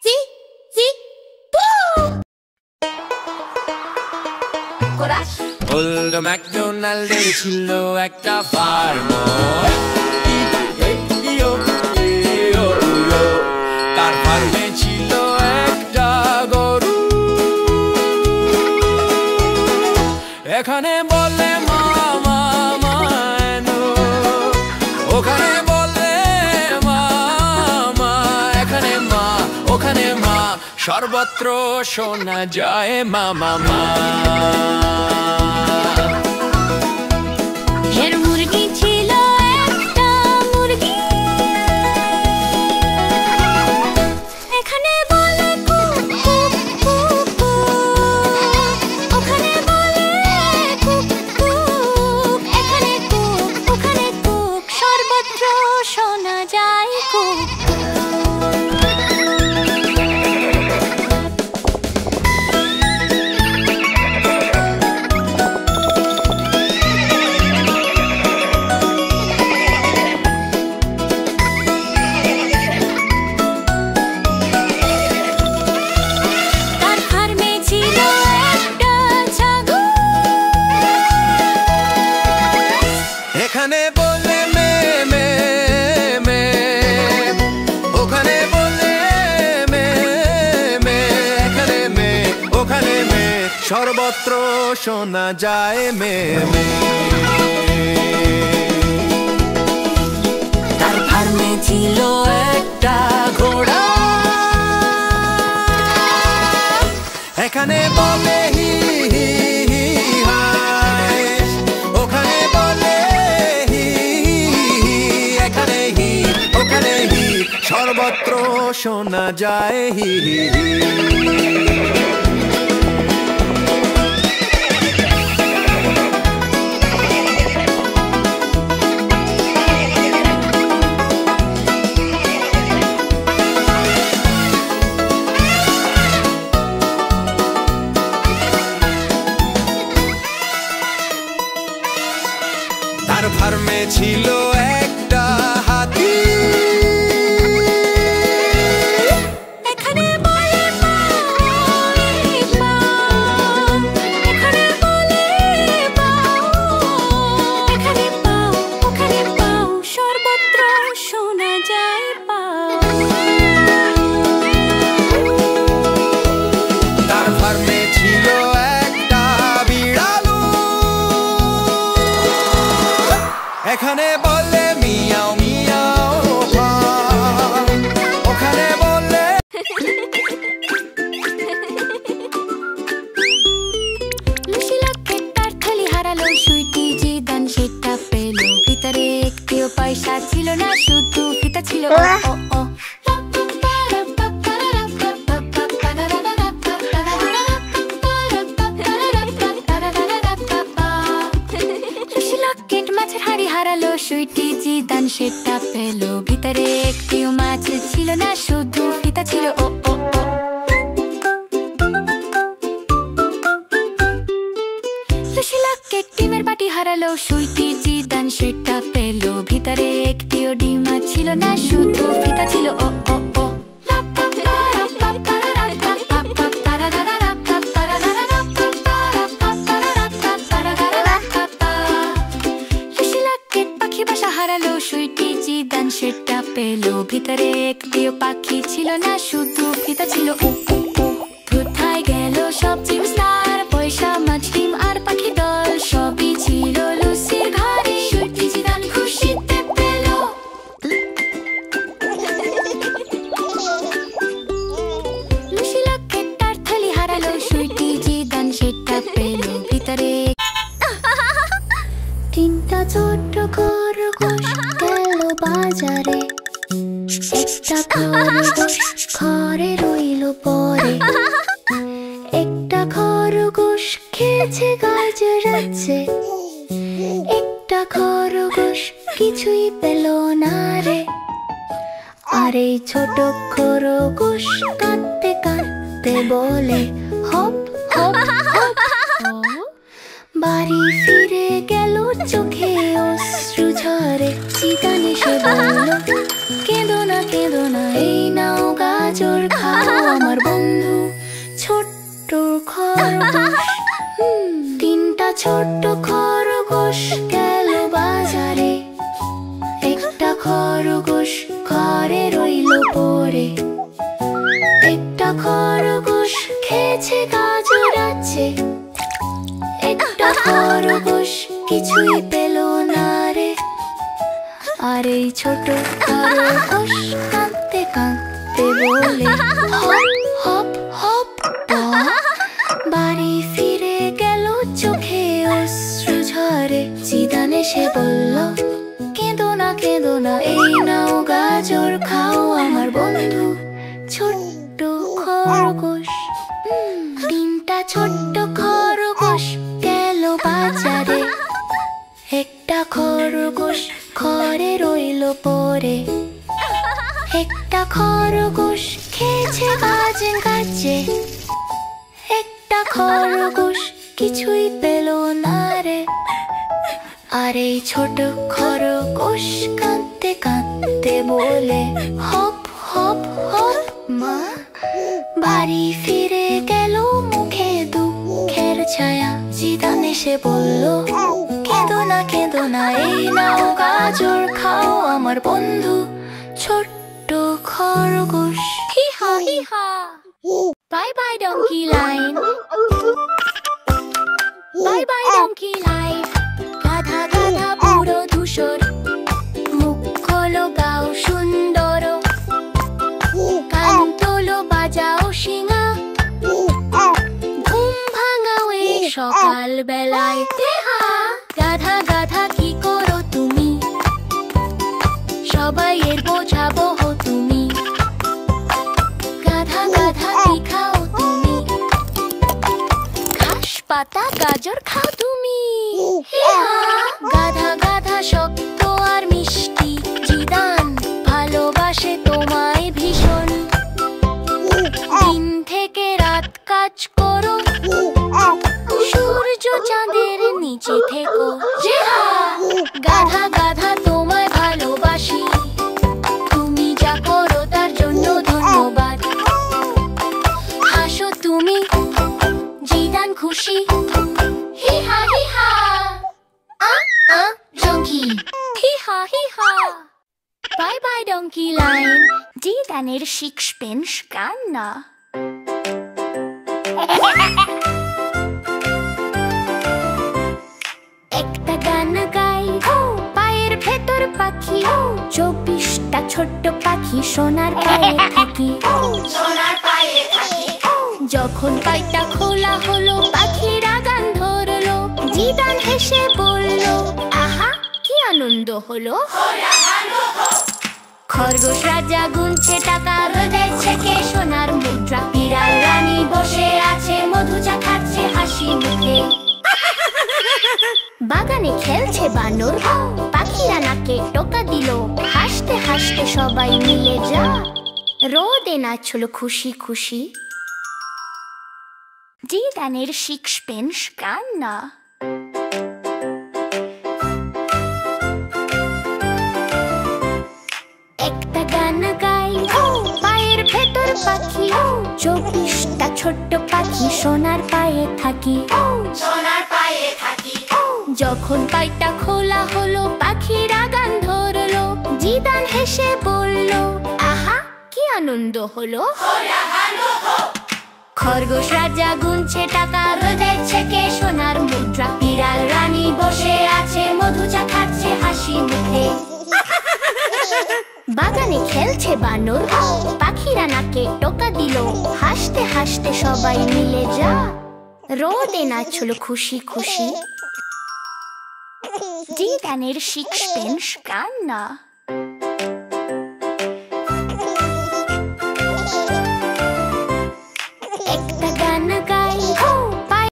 Sí, sí, coraje. Old ম্যাকডোনাল্ডের ছিল একটা farm, তার ফার্মে ছিল একটা গরু। এখানে বলে মা মা মা, ওখানে বলে মা মা, এখানে মা ওখানে মা, সর্বত্র শোনা যায় মা মা মা। এখানে বলে মে মে মে, ওখানে বলে মে মে, এখানে মে ওখানে মে, সর্বত্র শোনা যায় মে মে। তার ফার্মে ছিল একটা ঘোড়া, এখানে বলে হি হি হি হায়, ওখানে বলে হি হি, এখানে হি ওখানে হি, সর্বত্র শোনা যায় হি হি হি। তার ফার্মে ছিল একটা হাতি, এখানে বলে মা মা, এখানে বলে পাও, এখানে পাও ওখানে পাও, সর্বত্র শোনা যায় পাও। তার ফার্মে ছিল একটা বিড়ালু, এখানে বলে মিয়াও মিয়াও, ওখানে বলে লুসি লকেট তার থলি হারালো, সুইটি জিদান সেটা পেল, ভিতরে একটিও পয়সা ছিল না, শুধু ফিতা ছিল ও ও ও। লুসি লকেট মাছের হাড়ি হারালো, সুইটি জিদান সেটা পেল, ভিতরে একটিও মাছ ছিল না, শুধু ফিতা ছিল ও ও ও। লুসি লকেট ডিমের বাটি হারালো, সুইটি জিদান সেটা পেল, ভিতরে একটিও ডিম ছিল না, শুধু ফিতা ছিল ও ও ও। লুসি লকেট পাখি বাসা হারালো, সুইটি জিদান সেটা পেল, ভিতরে একটিও পাখি ছিল না, শুধু ফিতা ছিল ও ও ও। কোথায় গেল সব চিপস আর পয়সা, মাছ ডিম আর পাখি দল, সবই ছিল লুসির ঘরে, সুইটি জিদান খুশিতে পেল। লুসি লকেট তার থলি হারালো, সুইটি জিদান সেটা পেল, ভিতরে তিনটা ছোট্ট খরগোশ গেল বাজারে, একটা খরগোশ ঘরে রইল পরে, একটা খরগোশ খেয়েছে গাজর আছে, একটা খরগোশ কিছুই পেল না রে। আর এই ছোট খরগোশ কাঁদতে কাঁদতে বলে হপ হপ হপ। বাড়ি ফিরে গেল চোখে অশ্রু ঝরে, চিতানি সে বলল কেঁদো না এই নাও গাজর খাও আমার বন্ধু ছোট্ট খরগোশ। তিনটা ছোট্ট খরগোশ গেল বাজারে। একটা খরগোশ ঘরে রইল পড়ে। একটা খরগোশ খেয়েছে গাজর আছে। একটা খরগোশ কিছুই পেল না রে। আর এই ছোট খরগোশ কাঁদতে কাঁদতে বলে হপ হপ হপ বাড়ি ফিরে গেল চোখে অশ্রু ঝরে। জিদান এসে বলল কেঁদো না এই নাও গাজর খাও আমার বন্ধু ছোট্ট খরগোশ। তিনটা ছোট্ট খরগোশ গেল বাজারে। একটা খরগোশ ঘরে রইল পড়ে। একটা খরগোশ খেয়েছে গাজর গাছে। একটা খরগোশ কিছুই পেল না রে। আর এই ছোট খরগোশ কাঁদতে কাঁদতে বলে হপ হপ হপ মা। বাড়ি ফিরে গেল মুখে দুঃখের ছায়া। জিদান এসে বলল কেঁদো না এই নাও গাজর খাও আমার বন্ধু ছোট্ট খরগোশ। হি হা bye bye donkey line. Bye bye donkey line. গাধা গাধা বুড়ো ধূসর মুখ খোলো গাও সুন্দর। কান তোলো বাজাও শিঙা। ঘুম ভাঙাও এই সকাল বেলায়। গাধা গাধা কি করো তুমি? সবাই এর বোঝাবো হো তুমি। গাধা গাধা কি খাও তুমি? ঘাস পাতা গাজর খাও তুমি। গাধা গাধা শক্ত আর মিষ্টি। জিদান ভালোবাসে তোমায় ভীষণ। দিন থেকে রাত কাজ করো। সূর্য চাঁদের নিচে থেকো। গাধা গাধা তোমায় ভালোবাসি। তুমি যা করো তার জন্য ধন্যবাদ। হাসো তুমি জিদান খুশি। হি হা ডঙ্কি হি হা বাই বাই ডঙ্কি লাইন। জিদানের সিক্সপেন্স কান্না। একটা গান গাই পায়ের ভেতর পাখি। 24টা ছোট্ট পাখি সোনার পায়ে থাকি। যখন পায়টা খোলা হলো পাখিরা গান ধরলো। জিদান হেসে বলল আহা কি আনন্দ হলো। খরগোশ রাজা গুনছে টাকা রোদের ছেকে সোনার মুদ্রা। বিড়াল রানী বসে আছে মধু চা খাচ্ছে হাসি মুখে। বাগানে খেলছে বানর। পাখিরা নাকে টোকা দিল। হাসতে হাসতে সবাই মিলে যা রোদে নাচল খুশি খুশি। জিদানের সিক্সপেন্স কান্না। একটা গান গাই পায়ের ভেতর পাখি। 24টা ছোট্ট পাখি সোনার পায়ে থাকি। যখন পায়টা খোলা হলো পাখিরা গান ধরলো। জিদান হেসে বলল আহা কি আনন্দ হলো। খরগোশ রাজা গুনছে টাকা রোদের ছেকে সোনার মুদ্রা। বিড়াল রানী বসে আছে মধু চা খাচ্ছে হাসি মুখে। বাগানে খেলছে বানর। পাখিরা নাকে টোকা দিল। হাসতে হাসতে সবাই মিলে যা রোদে নাচল খুশি খুশি। জিদানের সিক্সপেন্স কান্না।